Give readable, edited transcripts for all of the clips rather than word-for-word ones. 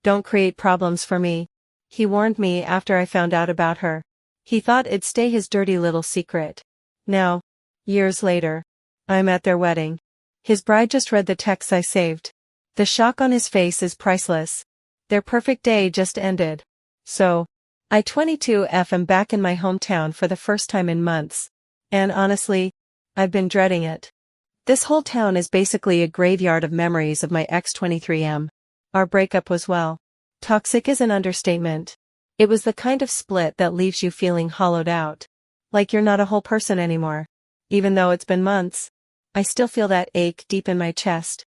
Don't create problems for me. He warned me after I found out about her. He thought it'd stay his dirty little secret. Now, years later, I'm at their wedding. His bride just read the text I saved. The shock on his face is priceless. Their perfect day just ended. So, I 22F am back in my hometown for the first time in months. And honestly, I've been dreading it. This whole town is basically a graveyard of memories of my ex 23M. Our breakup was, well, toxic is an understatement. It was the kind of split that leaves you feeling hollowed out. Like you're not a whole person anymore. Even though it's been months, I still feel that ache deep in my chest.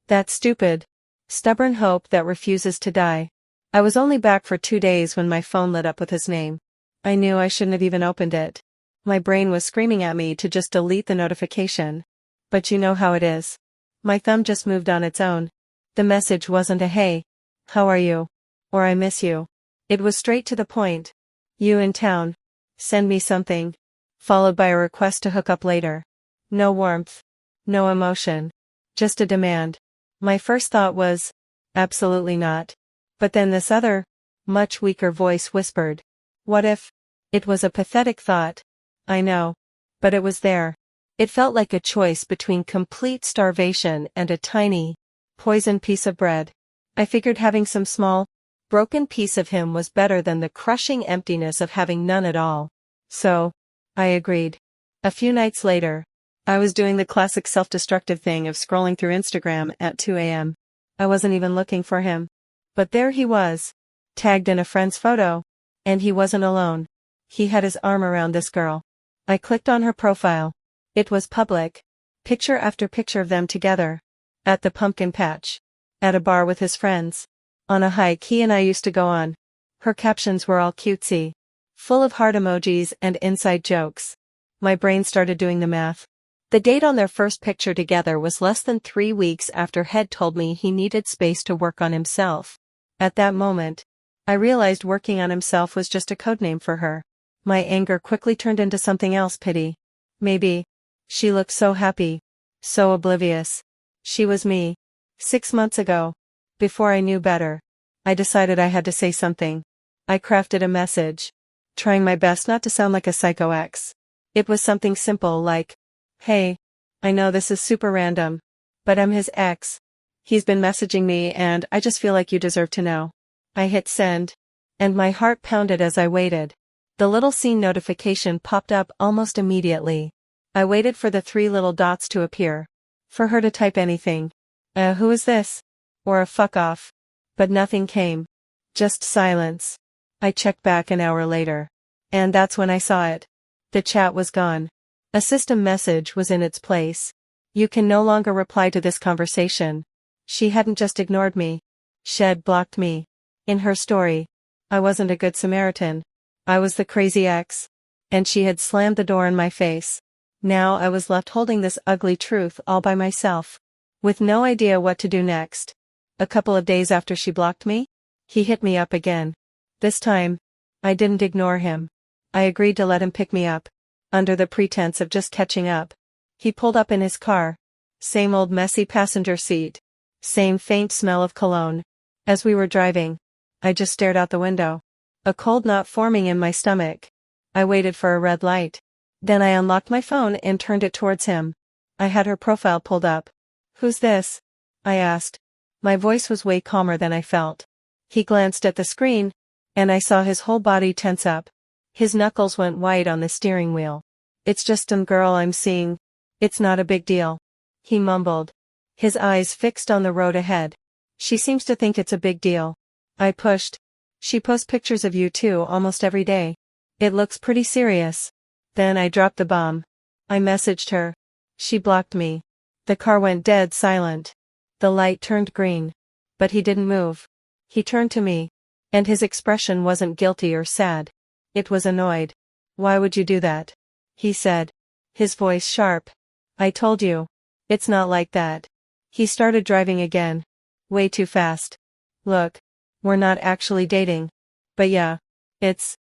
That stupid, stubborn hope that refuses to die. I was only back for 2 days when my phone lit up with his name. I knew I shouldn't have even opened it. My brain was screaming at me to just delete the notification. But you know how it is. My thumb just moved on its own. The message wasn't a "Hey, how are you?" or "I miss you." It was straight to the point. "You in town? Send me something." Followed by a request to hook up later. No warmth. No emotion. Just a demand. My first thought was, absolutely not. But then this other, much weaker voice whispered, "What if?" It was a pathetic thought. I know. But it was there. It felt like a choice between complete starvation and a tiny, poisoned piece of bread. I figured having some small, broken piece of him was better than the crushing emptiness of having none at all. So, I agreed. A few nights later, I was doing the classic self-destructive thing of scrolling through Instagram at 2 a.m. I wasn't even looking for him. But there he was, tagged in a friend's photo. And he wasn't alone. He had his arm around this girl. I clicked on her profile. It was public. Picture after picture of them together. At the pumpkin patch. At a bar with his friends. On a hike he and I used to go on. Her captions were all cutesy. Full of heart emojis and inside jokes. My brain started doing the math. The date on their first picture together was less than 3 weeks after Head told me he needed space to work on himself. At that moment, I realized working on himself was just a codename for her. My anger quickly turned into something else, pity. Maybe. She looked so happy. So oblivious. She was me. 6 months ago. Before I knew better. I decided I had to say something. I crafted a message. Trying my best not to sound like a psycho ex. It was something simple like, "Hey, I know this is super random, but I'm his ex. He's been messaging me and I just feel like you deserve to know." I hit send. And my heart pounded as I waited. The little scene notification popped up almost immediately. I waited for the 3 little dots to appear. For her to type anything. Who is this? Or a fuck off. But nothing came. Just silence. I checked back an hour later. And that's when I saw it. The chat was gone. A system message was in its place. "You can no longer reply to this conversation." She hadn't just ignored me. She'd blocked me. In her story, I wasn't a good Samaritan. I was the crazy ex. And she had slammed the door in my face. Now I was left holding this ugly truth all by myself. With no idea what to do next. A couple of days after she blocked me, he hit me up again. This time, I didn't ignore him. I agreed to let him pick me up. Under the pretense of just catching up. He pulled up in his car. Same old messy passenger seat. Same faint smell of cologne. As we were driving, I just stared out the window. A cold knot forming in my stomach. I waited for a red light. Then I unlocked my phone and turned it towards him. I had her profile pulled up. "Who's this?" I asked. My voice was way calmer than I felt. He glanced at the screen, and I saw his whole body tense up. His knuckles went white on the steering wheel. "It's just some girl I'm seeing. It's not a big deal," he mumbled. His eyes fixed on the road ahead. "She seems to think it's a big deal." I pushed. "She posts pictures of you too almost every day. It looks pretty serious." Then I dropped the bomb. I messaged her. She blocked me. The car went dead silent. The light turned green. But he didn't move. He turned to me. And his expression wasn't guilty or sad. It was annoyed. "Why would you do that?" he said. His voice sharp. "I told you. It's not like that." He started driving again. Way too fast. "Look. We're not actually dating. But yeah. It's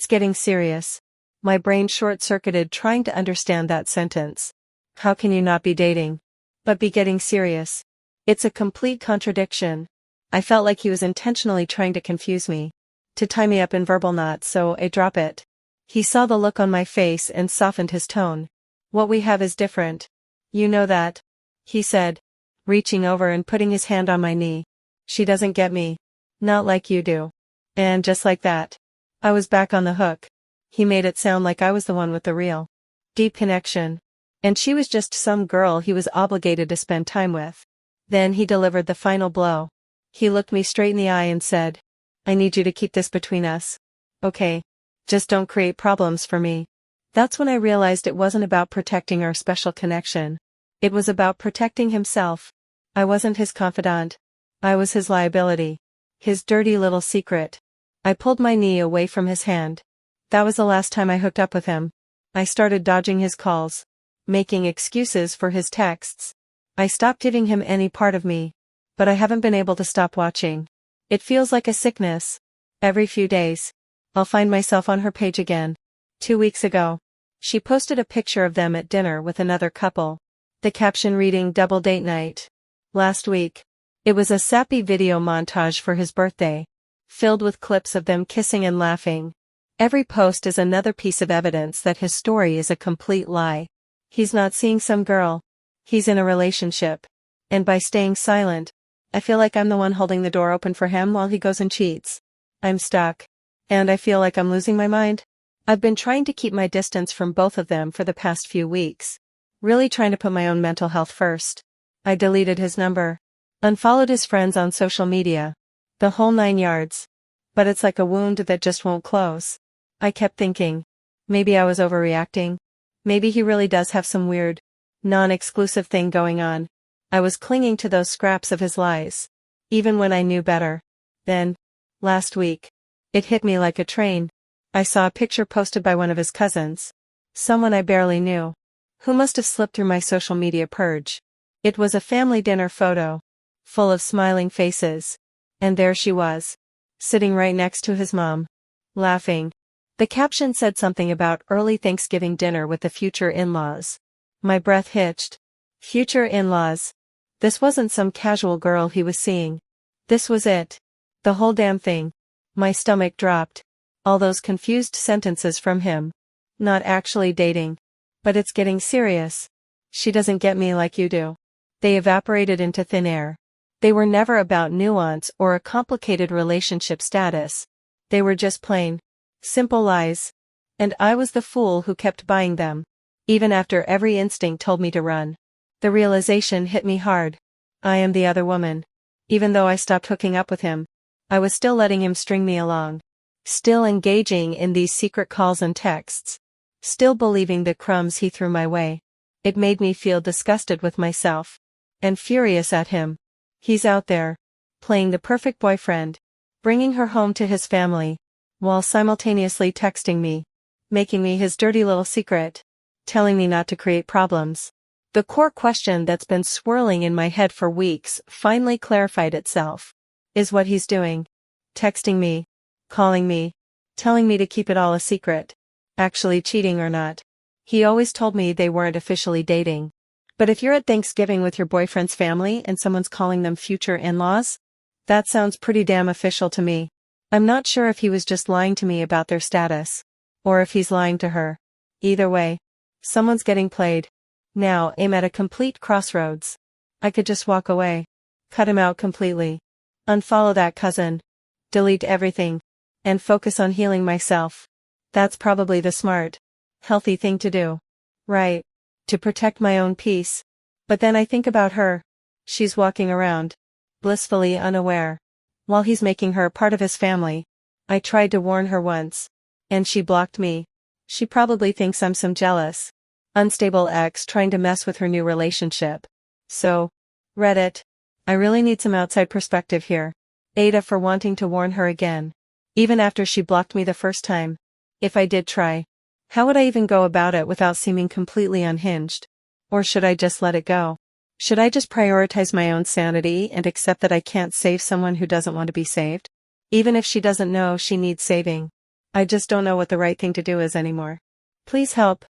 getting serious." My brain short-circuited trying to understand that sentence. How can you not be dating? But be getting serious? It's a complete contradiction. I felt like he was intentionally trying to confuse me, to tie me up in verbal knots so I drop it. He saw the look on my face and softened his tone. What we have is different. You know that, he said, reaching over and putting his hand on my knee. She doesn't get me. Not like you do. And just like that, I was back on the hook. He made it sound like I was the one with the real, deep connection. And she was just some girl he was obligated to spend time with. Then he delivered the final blow. He looked me straight in the eye and said, I need you to keep this between us. Okay. Just don't create problems for me. That's when I realized it wasn't about protecting our special connection. It was about protecting himself. I wasn't his confidant. I was his liability. His dirty little secret. I pulled my knee away from his hand. That was the last time I hooked up with him. I started dodging his calls, making excuses for his texts. I stopped giving him any part of me. But I haven't been able to stop watching. It feels like a sickness. Every few days, I'll find myself on her page again. 2 weeks ago, she posted a picture of them at dinner with another couple. The caption reading double date night. Last week, it was a sappy video montage for his birthday, filled with clips of them kissing and laughing. Every post is another piece of evidence that his story is a complete lie. He's not seeing some girl. He's in a relationship. And by staying silent, I feel like I'm the one holding the door open for him while he goes and cheats. I'm stuck. And I feel like I'm losing my mind. I've been trying to keep my distance from both of them for the past few weeks. Really trying to put my own mental health first. I deleted his number. Unfollowed his friends on social media. The whole 9 yards. But it's like a wound that just won't close. I kept thinking. Maybe I was overreacting. Maybe he really does have some weird, non-exclusive thing going on. I was clinging to those scraps of his lies. Even when I knew better. Then, last week, it hit me like a train. I saw a picture posted by one of his cousins. Someone I barely knew. Who must have slipped through my social media purge. It was a family dinner photo. Full of smiling faces. And there she was. Sitting right next to his mom. Laughing. The caption said something about early Thanksgiving dinner with the future in-laws. My breath hitched. Future in-laws. This wasn't some casual girl he was seeing. This was it. The whole damn thing. My stomach dropped. All those confused sentences from him. Not actually dating. But it's getting serious. She doesn't get me like you do. They evaporated into thin air. They were never about nuance or a complicated relationship status. They were just plain, simple lies. And I was the fool who kept buying them. Even after every instinct told me to run. The realization hit me hard. I am the other woman. Even though I stopped hooking up with him, I was still letting him string me along. Still engaging in these secret calls and texts. Still believing the crumbs he threw my way. It made me feel disgusted with myself. And furious at him. He's out there, playing the perfect boyfriend, bringing her home to his family, while simultaneously texting me, making me his dirty little secret, telling me not to create problems. The core question that's been swirling in my head for weeks finally clarified itself. Is what he's doing. Texting me, calling me, telling me to keep it all a secret. Actually cheating or not. He always told me they weren't officially dating. But if you're at Thanksgiving with your boyfriend's family and someone's calling them future in-laws, that sounds pretty damn official to me. I'm not sure if he was just lying to me about their status. Or if he's lying to her. Either way, someone's getting played. Now I'm at a complete crossroads. I could just walk away. Cut him out completely. Unfollow that cousin. Delete everything. And focus on healing myself. That's probably the smart, healthy thing to do. Right. To protect my own peace. But then I think about her. She's walking around. Blissfully unaware. While he's making her a part of his family. I tried to warn her once. And she blocked me. She probably thinks I'm some jealous, unstable ex trying to mess with her new relationship. So, Reddit. I really need some outside perspective here. Ada for wanting to warn her again. Even after she blocked me the first time. If I did try. How would I even go about it without seeming completely unhinged? Or should I just let it go? Should I just prioritize my own sanity and accept that I can't save someone who doesn't want to be saved? Even if she doesn't know she needs saving. I just don't know what the right thing to do is anymore. Please help.